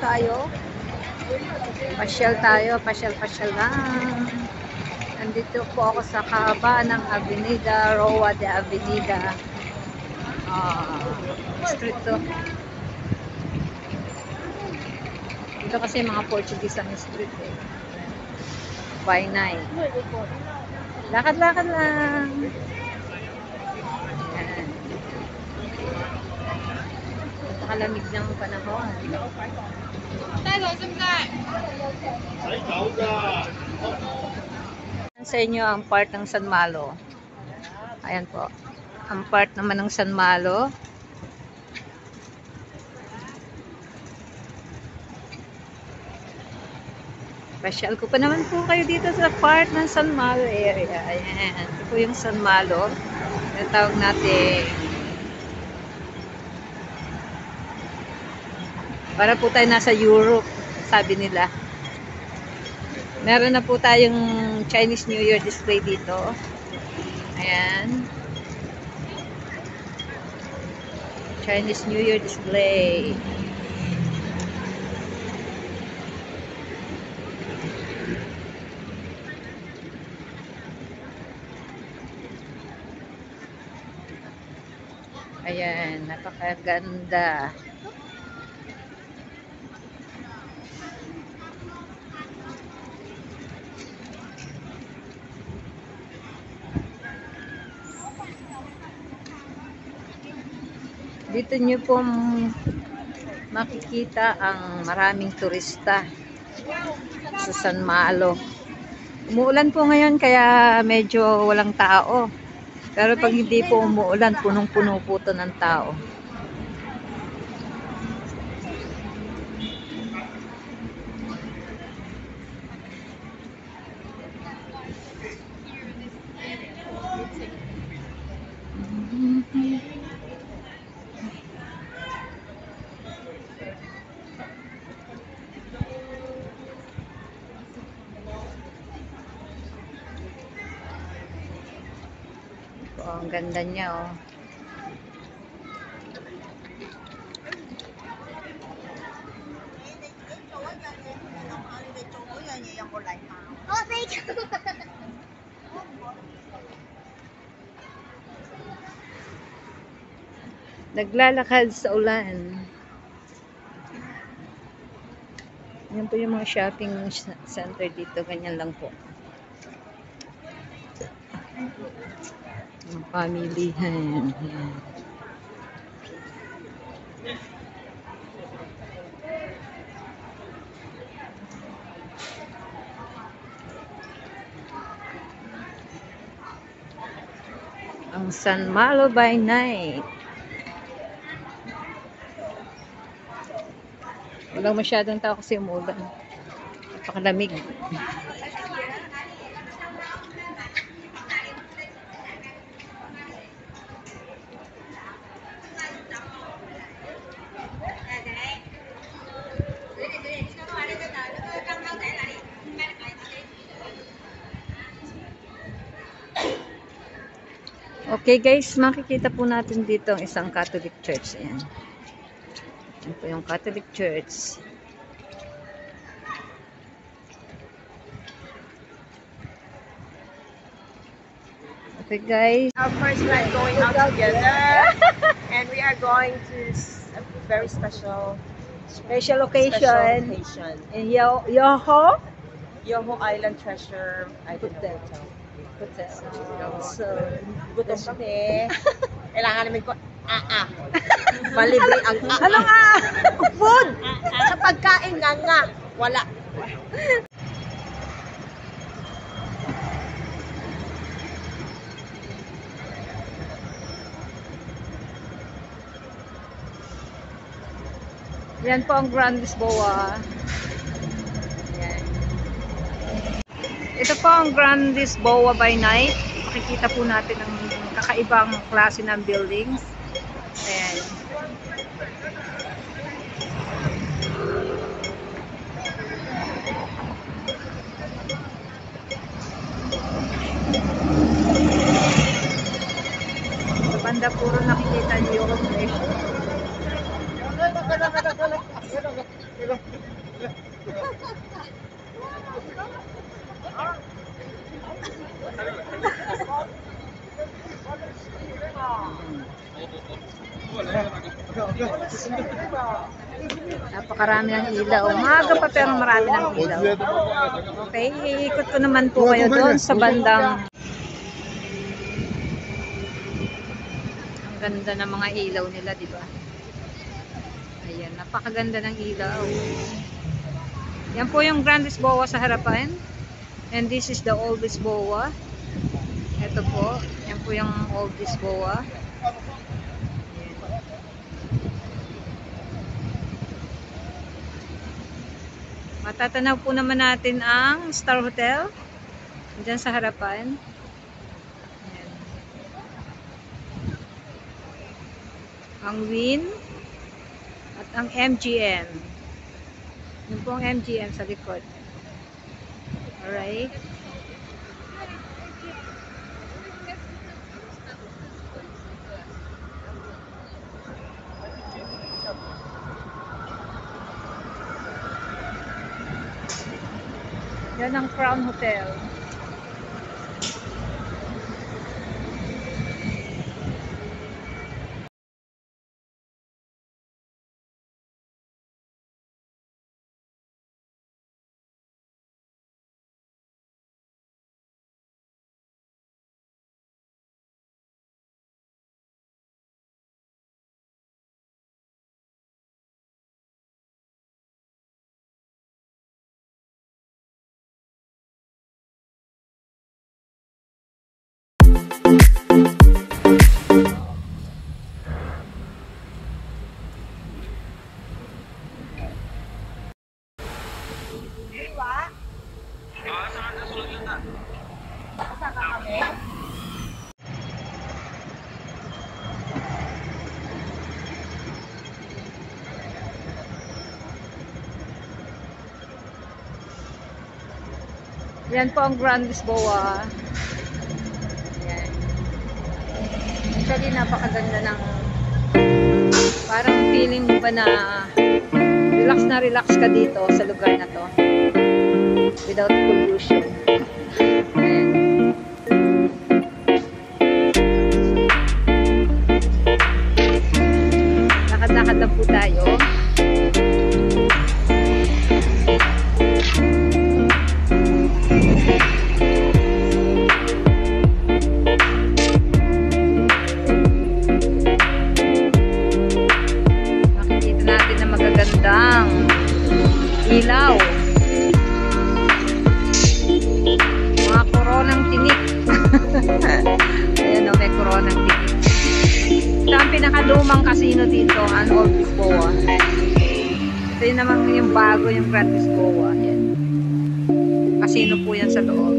tayo. Pasyal tayo, pasyal lang. Nandito po ako sa kahaba ng Avenida, Roa de Avenida. Street to. Dito kasi mga Portuguese ang street eh. By night. Lakad-lakad lang. Ayan. Nakalamig ng panahon. Sa inyo ang part ng San Malo. Ayan po. Ang part naman ng San Malo. Pasyal ko pa naman po kayo dito sa part ng San Malo area. Ayan. Ito po yung San Malo. Yung tawag natin. Para po tayo nasa Europe, sabi nila. Meron na po tayong Chinese New Year display dito. Ayan. Chinese New Year display. Ayan, napakaganda. Dito nyo po makikita ang maraming turista sa San Malo. Umuulan po ngayon kaya medyo walang tao. Pero pag hindi po umuulan, punong-puno po ito ng tao. Oh, ang ganda niya, oh. Naglalakad sa ulan. Yan po yung mga shopping center dito. Ganyan lang po. Yung pamilihan. Yan. Ang San Malo by night. Walang masyadong tao kasi umulan. Napakalamig. Okay guys, makikita po natin dito ang isang Catholic Church. Ayan. Yan po yung Catholic Church. Okay guys. Our first night going out together. And we are going to a very special occasion. In Yoho Island Treasure Hotel. So, Gutom kami. Kailangan namin ko, malibre ang ano nga? food! Sa pagkain nga. Wala. Yan po ang Grand Lisboa. Yan. Ito po ang Grand Lisboa by night. Makikita po natin ang kakaibang klase ng buildings. Ayan. Sa banda puro nakikita niyo yung Napakarami ng ilaw. Maaga pa pero marami ng ilaw. Okay, iikot ko naman po kayo doon sa bandang. Ang ganda ng mga ilaw nila, di ba? Ayan, napakaganda ng ilaw. Yan po yung Grand Lisboa sa harapan. And this is the Old Lisboa. Ito po, yan po yung Old Lisboa. Matatanaw po naman natin ang Star Hotel dyan sa harapan. Ayan. Ang Wynn at ang MGM. Yun po ang MGM sa likod. Alright. Yan ang Crown Hotel. Yan po ang Grand Lisboa. Yan. Actually, napakaganda ng parang feeling mo ba na relax ka dito sa lugar na to without pollution. Ayan. Lakad-lakad lang po tayo. Magagandang ilaw, mga koronang tinik. Ayan o, may koronang tinik. Ito ang pinakalumang casino dito, ang Old Lisboa. Ito yun naman yung bago, yung Grand Lisboa. Ayan. Casino po yan sa loob.